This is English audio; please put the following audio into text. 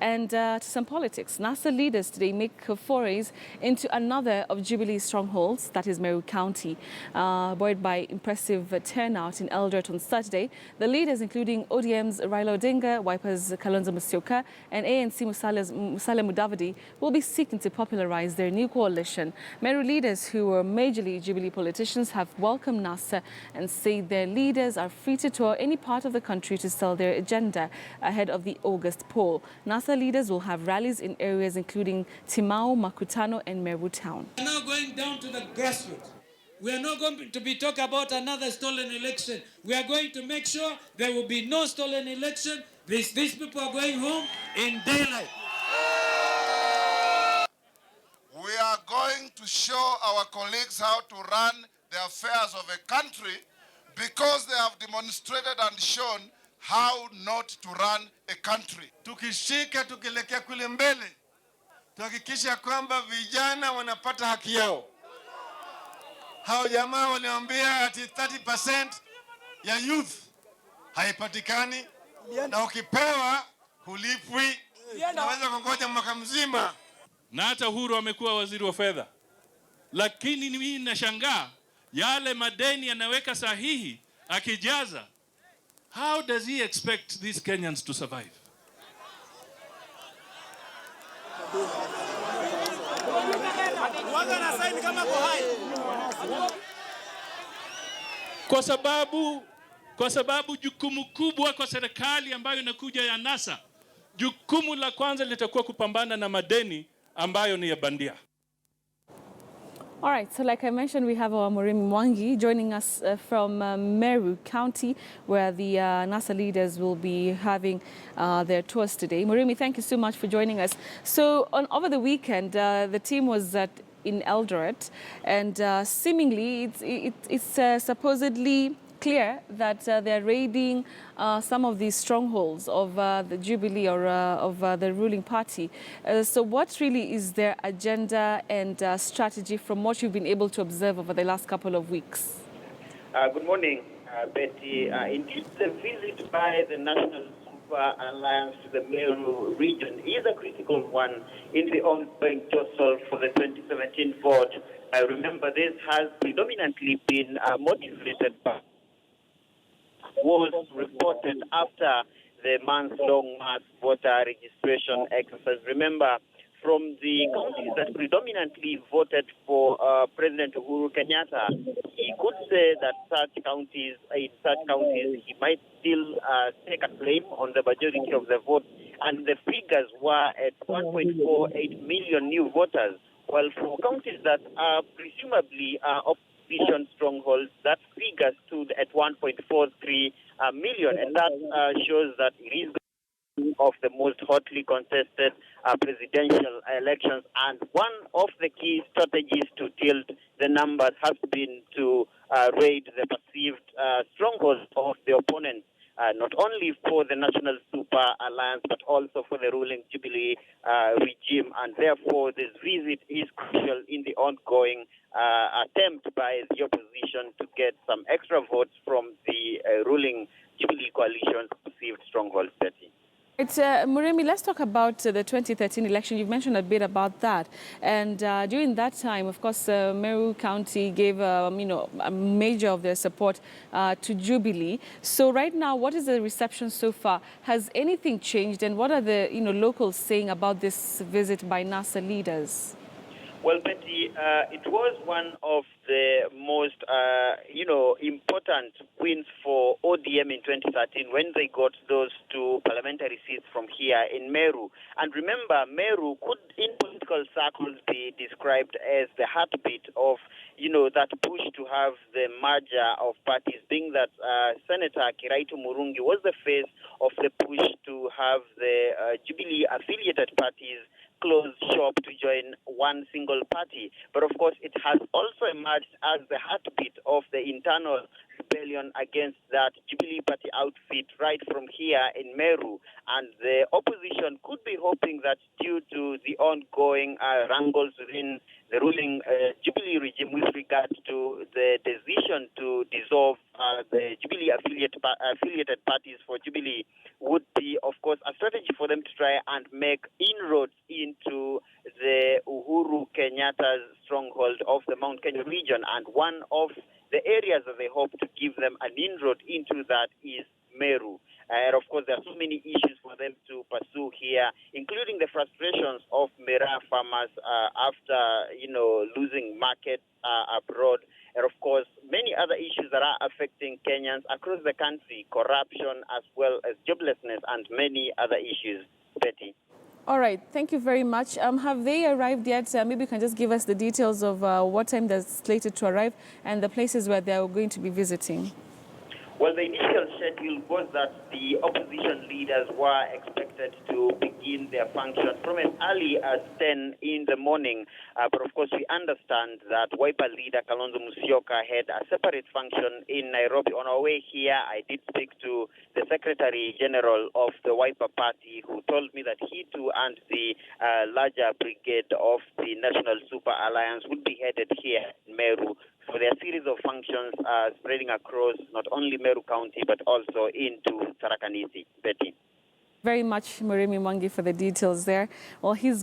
And to some politics, NASA leaders today make forays into another of Jubilee's strongholds, that is Meru County. Buoyed by impressive turnout in Eldoret on Saturday, the leaders, including ODM's Raila Odinga, Wiper's Kalonzo Musyoka, and ANC Musalia Mudavadi, will be seeking to popularize their new coalition. Meru leaders, who were majorly Jubilee politicians, have welcomed NASA and say their leaders are free to tour any part of the country to sell their agenda ahead of the August poll. NASA leaders will have rallies in areas including Timau, Makutano and Meru Town. We are now going down to the grassroots. We are not going to be talking about another stolen election. We are going to make sure there will be no stolen election. These people are going home in daylight. We are going to show our colleagues how to run the affairs of a country because they have demonstrated and shown how not to run a country. Tukishika tukielekea kule mbele, tuhakikisha kwamba vijana wanapata haki yao. Hao jamaa waliambia ati 30% ya youth haipatikani, na ukipewa hulipwi, unaweza kungoja mwaka mzima. Na hata Uhuru amekuwa waziri wa fedha, lakini mimi nashangaa yale madeni yanaweka sahihi akijaza. How does he expect these Kenyans to survive? Kwa sababu jukumu kubwa kwa serikali ambayo inakuja ya NASA, jukumu la kwanza litakuwa kupambana na madeni ambayo ni ya bandia. All right, so like I mentioned, we have our Murimi Mwangi joining us from Meru County, where the NASA leaders will be having their tours today. Murimi, thank you so much for joining us. So over the weekend, the team was in Eldoret, and seemingly it's supposedly clear that they're raiding some of these strongholds of the Jubilee or of the ruling party. So what really is their agenda and strategy from what you've been able to observe over the last couple of weeks? Good morning, Betty. Indeed, the visit by the National Super Alliance to the Meru region is a critical one in the ongoing tussle for the 2017 vote. Remember, this has predominantly been motivated by was reported after the month-long mass voter registration exercise. Remember, from the counties that predominantly voted for President Uhuru Kenyatta, he could say that in such counties, he might still take a claim on the majority of the vote. And the figures were at 1.48 million new voters, while for counties that are presumably opposition strongholds, that figure stood at 1.43 million, and that shows that it is of the most hotly contested presidential elections. And one of the key strategies to tilt the numbers has been to raid the perceived strongholds of the opponents, not only for the National Super Alliance, but also for the ruling Jubilee regime. And therefore, this visit is crucial in the ongoing attempt by the opposition to get some extra votes from the ruling Jubilee coalition's perceived strongholds, Betty. It's Murimi, let's talk about the 2013 election. You've mentioned a bit about that. And during that time, of course, Meru County gave a major of their support to Jubilee. So right now, what is the reception so far? Has anything changed? And what are the locals saying about this visit by NASA leaders? Well, Betty, it was one of the most, important wins for ODM in 2013 when they got those two parliamentary seats from here in Meru. And remember, Meru could, in political circles, be described as the heartbeat of, that push to have the merger of parties, being that Senator Kiraitu Murungi was the face of the push to have the Jubilee-affiliated parties close shop to join one single party. But of course, it has also emerged as the heartbeat of the internal rebellion against that Jubilee party outfit right from here in Meru. And the opposition could be hoping that due to the ongoing wrangles within the ruling Jubilee regime with regard to the decision to dissolve the Jubilee affiliated parties for Jubilee would be, of course, a strategy for them to try and make inroads into the Uhuru Kenyatta's stronghold of the Mount Kenya region. And one of the areas that they hope to give them an inroad into that is Meru. And of course, there are so many issues for them to pursue here, including the frustrations of Mera farmers after, losing markets abroad. And of course, many other issues that are affecting Kenyans across the country, corruption as well as joblessness and many other issues. Betty. All right, thank you very much. Have they arrived yet? Maybe you can just give us the details of what time they're slated to arrive and the places where they're going to be visiting. Well, the initial schedule was that the opposition leaders were expected to begin their function from as early as 10 in the morning. But of course, we understand that Wiper leader Kalonzo Musyoka had a separate function in Nairobi. On our way here, I did speak to the Secretary General of the Wiper Party, who told me that he too and the larger brigade of the National Super Alliance would be headed here in Meru. So there are a series of functions spreading across not only Meru County, but also into Tharaka Nithi. Betty. Very much, Murimi Mwangi, for the details there. Well, he's